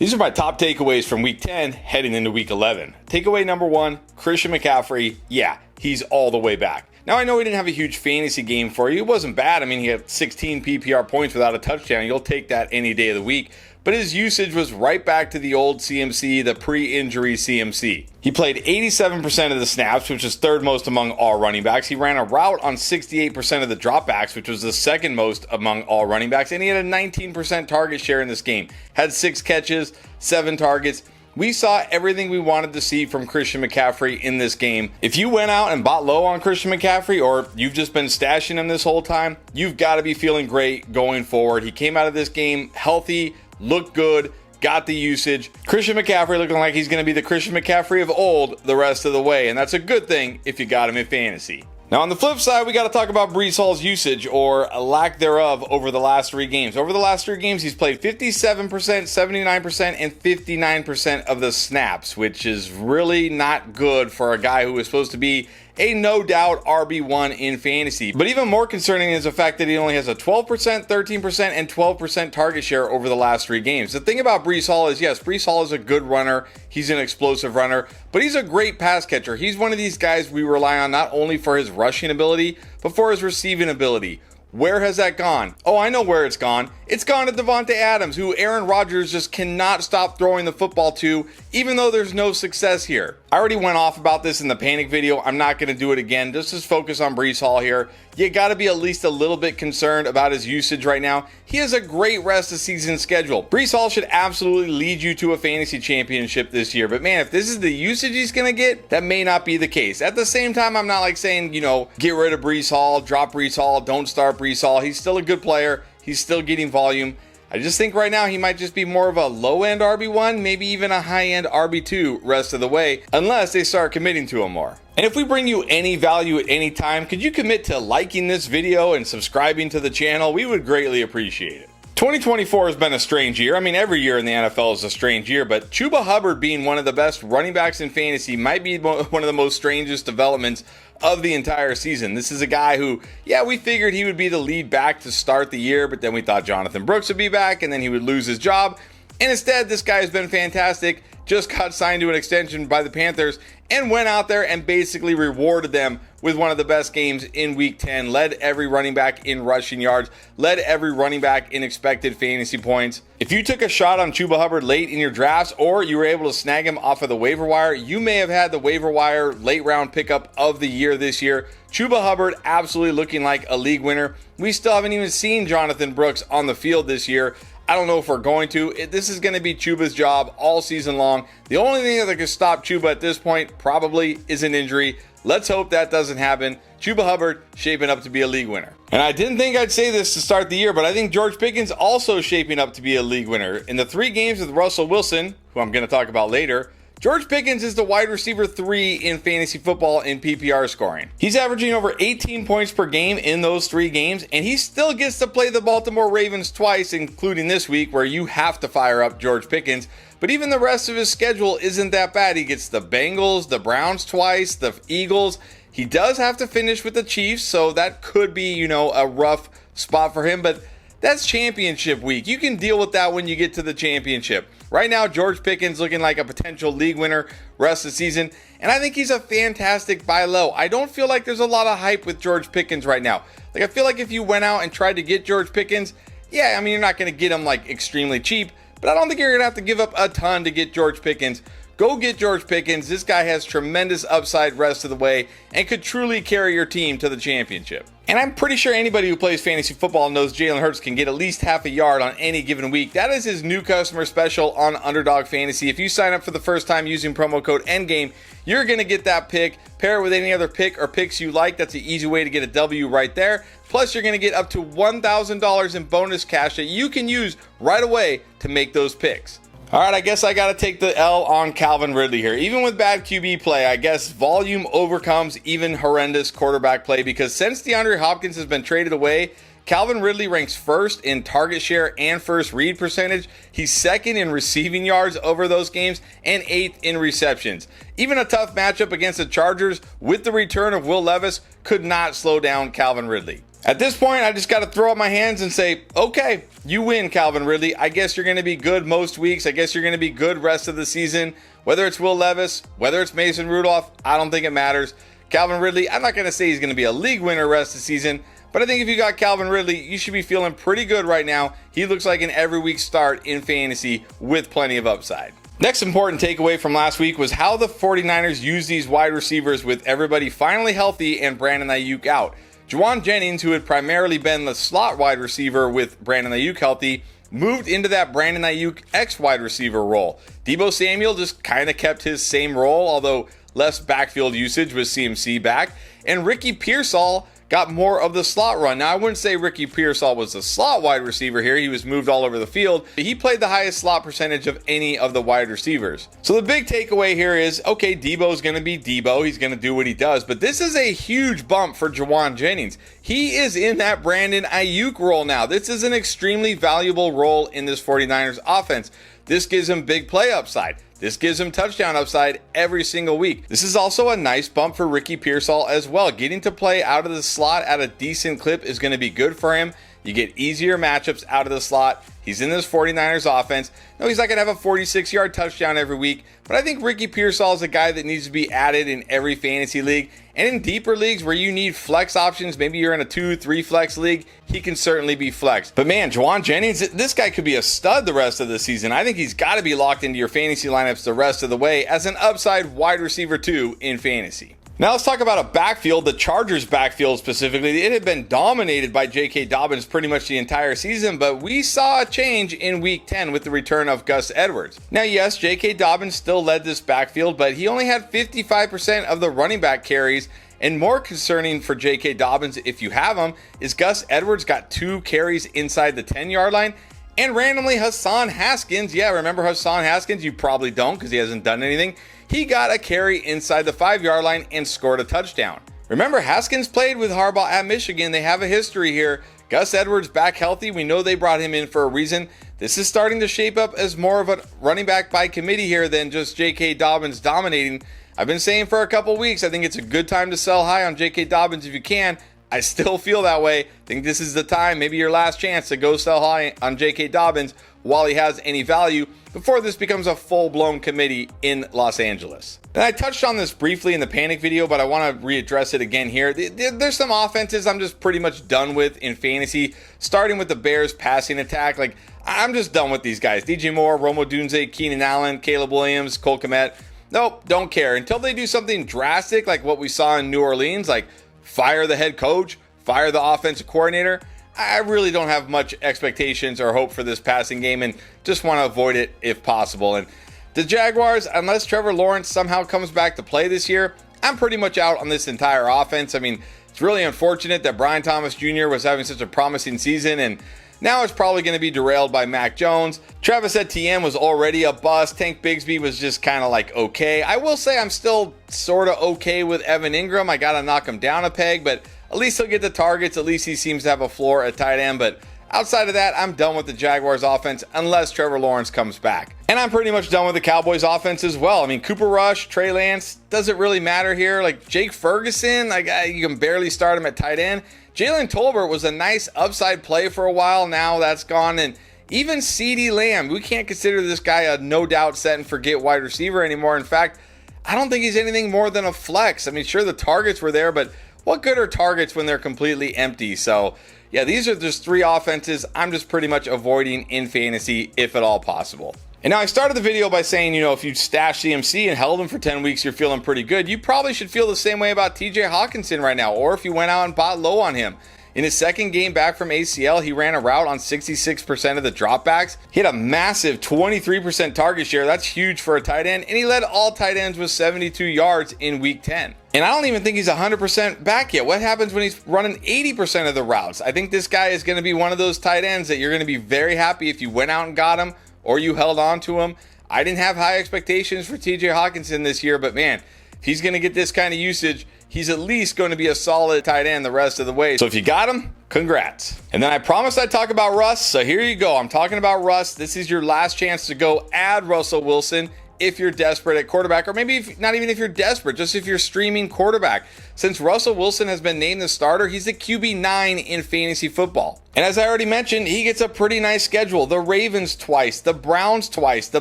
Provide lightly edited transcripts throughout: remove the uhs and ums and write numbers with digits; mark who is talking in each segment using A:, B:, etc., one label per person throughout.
A: These are my top takeaways from week 10 heading into week 11. Takeaway number 1, Christian McCaffrey. Yeah, he's all the way back. Now, I know he didn't have a huge fantasy game for you. It wasn't bad. I mean, he had 16 PPR points without a touchdown. You'll take that any day of the week. But his usage was right back to the old CMC, the pre-injury CMC. He played 87% of the snaps, which is third most among all running backs. He ran a route on 68% of the dropbacks, which was the second most among all running backs. And he had a 19% target share in this game. Had 6 catches, 7 targets. We saw everything we wanted to see from Christian McCaffrey in this game. If you went out and bought low on Christian McCaffrey, or you've just been stashing him this whole time, you've got to be feeling great going forward. He came out of this game healthy, looked good, got the usage. Christian McCaffrey looking like he's going to be the Christian McCaffrey of old the rest of the way, and that's a good thing if you got him in fantasy. Now, on the flip side, we got to talk about Breece Hall's usage, or a lack thereof, over the last 3 games. Over the last 3 games, he's played 57%, 79%, and 59% of the snaps, which is really not good for a guy who is supposed to be a no-doubt RB1 in fantasy. But even more concerning is the fact that he only has a 12%, 13%, and 12% target share over the last 3 games. The thing about Breece Hall is, yes, Breece Hall is a good runner. He's an explosive runner, but he's a great pass catcher. He's one of these guys we rely on not only for his rushing ability, but for his receiving ability. Where has that gone? Oh, I know where it's gone. It's gone to Devontae Adams, who Aaron Rodgers just cannot stop throwing the football to, even though there's no success here. I already went off about this in the panic video. I'm not going to do it again. Just focus on Breece Hall here. You got to be at least a little bit concerned about his usage right now. He has a great rest of season schedule. Breece Hall should absolutely lead you to a fantasy championship this year. But man, if this is the usage he's going to get, that may not be the case. At the same time, I'm not like saying, get rid of Breece Hall, drop Breece Hall, don't start Breece Hall. He's still a good player. He's still getting volume. I just think right now he might just be more of a low-end RB1, maybe even a high-end RB2 rest of the way, unless they start committing to him more. And if we bring you any value at any time, could you commit to liking this video and subscribing to the channel? We would greatly appreciate it. 2024 has been a strange year. I mean, every year in the NFL is a strange year, but Chuba Hubbard being one of the best running backs in fantasy might be one of the most strangest developments of the entire season. This is a guy who, we figured he would be the lead back to start the year, but then we thought Jonathan Brooks would be back and then he would lose his job. And instead, this guy has been fantastic, just got signed to an extension by the Panthers and went out there and basically rewarded them with one of the best games in week 10, led every running back in rushing yards, led every running back in expected fantasy points. If you took a shot on Chuba Hubbard late in your drafts, or you were able to snag him off of the waiver wire, you may have had the waiver wire late round pickup of the year this year. Chuba Hubbard absolutely looking like a league winner. We still haven't even seen Jonathan Brooks on the field this year. I don't know if we're going to. This is going to be Chuba's job all season long. The only thing that could stop Chuba at this point probably is an injury. Let's hope that doesn't happen. Chuba Hubbard shaping up to be a league winner. And I didn't think I'd say this to start the year, but I think George Pickens also shaping up to be a league winner. In the 3 games with Russell Wilson, who I'm going to talk about later, George Pickens is the wide receiver 3 in fantasy football in PPR scoring. He's averaging over 18 points per game in those 3 games, and he still gets to play the Baltimore Ravens twice, including this week where you have to fire up George Pickens. But even the rest of his schedule isn't that bad. He gets the Bengals, the Browns twice, the Eagles. He does have to finish with the Chiefs, so that could be, a rough spot for him, but that's championship week. You can deal with that when you get to the championship. Right now, George Pickens looking like a potential league winner rest of the season, and I think he's a fantastic buy low. I don't feel like there's a lot of hype with George Pickens right now. I feel like if you went out and tried to get George Pickens, you're not going to get him extremely cheap, but I don't think you're going to have to give up a ton to get George Pickens. Go get George Pickens. This guy has tremendous upside rest of the way and could truly carry your team to the championship. And I'm pretty sure anybody who plays fantasy football knows Jalen Hurts can get at least half a yard on any given week. That is his new customer special on Underdog Fantasy. If you sign up for the first time using promo code ENDGAME, you're going to get that pick. Pair it with any other pick or picks you like. That's an easy way to get a W right there. Plus, you're going to get up to $1,000 in bonus cash that you can use right away to make those picks. All right, I guess I got to take the L on Calvin Ridley here. Even with bad QB play, I guess volume overcomes even horrendous quarterback play, because since DeAndre Hopkins has been traded away, Calvin Ridley ranks first in target share and first read percentage. He's second in receiving yards over those games and 8th in receptions. Even a tough matchup against the Chargers with the return of Will Levis could not slow down Calvin Ridley. At this point, I just got to throw up my hands and say, okay, you win, Calvin Ridley. I guess you're going to be good most weeks. I guess you're going to be good rest of the season. Whether it's Will Levis, whether it's Mason Rudolph, I don't think it matters. Calvin Ridley, I'm not going to say he's going to be a league winner rest of the season, but I think if you got Calvin Ridley, you should be feeling pretty good right now. He looks like an every week start in fantasy with plenty of upside. Next important takeaway from last week was how the 49ers use these wide receivers with everybody finally healthy and Brandon Ayuk out. Jauan Jennings, who had primarily been the slot wide receiver with Brandon Ayuk healthy, moved into that Brandon Ayuk X wide receiver role. Deebo Samuel just kind of kept his same role, although less backfield usage with CMC back. And Ricky Pearsall got more of the slot run. Now, I wouldn't say Ricky Pearsall was the slot wide receiver here. He was moved all over the field. He played the highest slot percentage of any of the wide receivers. So the big takeaway here is, okay, Deebo's going to be Deebo. He's going to do what he does. But this is a huge bump for Jauan Jennings. He is in that Brandon Ayuk role now. This is an extremely valuable role in this 49ers offense. This gives him big play upside. This gives him touchdown upside every single week. This is also a nice bump for Ricky Pearsall as well. Getting to play out of the slot at a decent clip is going to be good for him. You get easier matchups out of the slot. He's in this 49ers offense. No, he's not going to have a 46-yard touchdown every week, but I think Ricky Pearsall is a guy that needs to be added in every fantasy league. And in deeper leagues where you need flex options, maybe you're in a 2-3 flex league, he can certainly be flexed. But man, Jauan Jennings, this guy could be a stud the rest of the season. I think he's got to be locked into your fantasy lineups the rest of the way as an upside wide receiver too in fantasy. Now let's talk about a backfield, the Chargers backfield specifically. It had been dominated by J.K. Dobbins pretty much the entire season, but we saw a change in Week 10 with the return of Gus Edwards. Now yes, J.K. Dobbins still led this backfield, but he only had 55% of the running back carries. And more concerning for J.K. Dobbins, if you have him, is Gus Edwards got 2 carries inside the 10-yard line. And randomly, Hassan Haskins, yeah, remember Hassan Haskins? You probably don't because he hasn't done anything. He got a carry inside the 5-yard line and scored a touchdown. Remember, Haskins played with Harbaugh at Michigan. They have a history here. Gus Edwards back healthy. We know they brought him in for a reason. This is starting to shape up as more of a running back by committee here than just J.K. Dobbins dominating. I've been saying for a couple weeks, I think it's a good time to sell high on J.K. Dobbins if you can. I still feel that way. I think this is the time, maybe your last chance to go sell high on J.K. Dobbins while he has any value before this becomes a full-blown committee in Los Angeles. And I touched on this briefly in the panic video, but I want to readdress it again here. There's some offenses I'm just pretty much done with in fantasy, starting with the Bears passing attack. Like, I'm just done with these guys. DJ Moore, Rome Odunze, Keenan Allen, Caleb Williams, Cole Kmet. Nope, don't care. Until they do something drastic like what we saw in New Orleans, like fire the head coach, fire the offensive coordinator, I really don't have much expectations or hope for this passing game and just want to avoid it if possible. And the Jaguars, unless Trevor Lawrence somehow comes back to play this year, I'm pretty much out on this entire offense. I mean, it's really unfortunate that Brian Thomas Jr. was having such a promising season, and now it's probably going to be derailed by Mac Jones. Travis Etienne was already a bust. Tank Bigsby was just kind of like okay. I will say I'm still sort of okay with Evan Ingram. I got to knock him down a peg, but at least he'll get the targets. At least he seems to have a floor at tight end. But outside of that, I'm done with the Jaguars offense unless Trevor Lawrence comes back. And I'm pretty much done with the Cowboys offense as well. I mean, Cooper Rush, Trey Lance, doesn't really matter here. Like Jake Ferguson, you can barely start him at tight end. Jalen Tolbert was a nice upside play for a while. Now that's gone. And even CeeDee Lamb, we can't consider this guy a no doubt set and forget wide receiver anymore. In fact, I don't think he's anything more than a flex. I mean, sure, the targets were there, but what good are targets when they're completely empty? So, yeah, these are just 3 offenses I'm just pretty much avoiding in fantasy, if at all possible. And now I started the video by saying, if you stash CMC and held him for 10 weeks, you're feeling pretty good. You probably should feel the same way about TJ Hockenson right now, or if you went out and bought low on him. In his second game back from ACL, he ran a route on 66% of the dropbacks. He had a massive 23% target share. That's huge for a tight end. And he led all tight ends with 72 yards in Week 10. And I don't even think he's 100% back yet. What happens when he's running 80% of the routes? I think this guy is going to be one of those tight ends that you're going to be very happy if you went out and got him or you held on to him. I didn't have high expectations for TJ Hockenson this year, but man, if he's going to get this kind of usage, he's at least going to be a solid tight end the rest of the way. So if you got him, congrats. And then I promised I'd talk about Russ, so here you go. I'm talking about Russ. This is your last chance to go add Russell Wilson if you're desperate at quarterback, or maybe not even if you're desperate, just if you're streaming quarterback. Since Russell Wilson has been named the starter, he's the QB9 in fantasy football. And as I already mentioned, he gets a pretty nice schedule. The Ravens twice, the Browns twice, the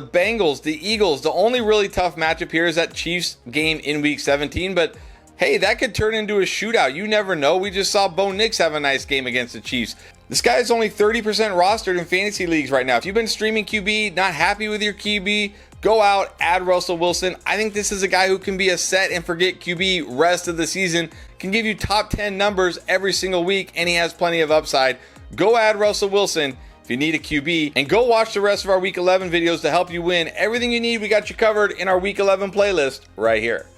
A: Bengals, the Eagles. The only really tough matchup here is that Chiefs game in week 17, but hey, that could turn into a shootout. You never know. We just saw Bo Nix have a nice game against the Chiefs. This guy is only 30% rostered in fantasy leagues right now. If you've been streaming QB, not happy with your QB, go out, add Russell Wilson. I think this is a guy who can be a set and forget QB rest of the season, can give you top 10 numbers every single week, and he has plenty of upside. Go add Russell Wilson if you need a QB, and go watch the rest of our Week 11 videos to help you win everything you need. We got you covered in our Week 11 playlist right here.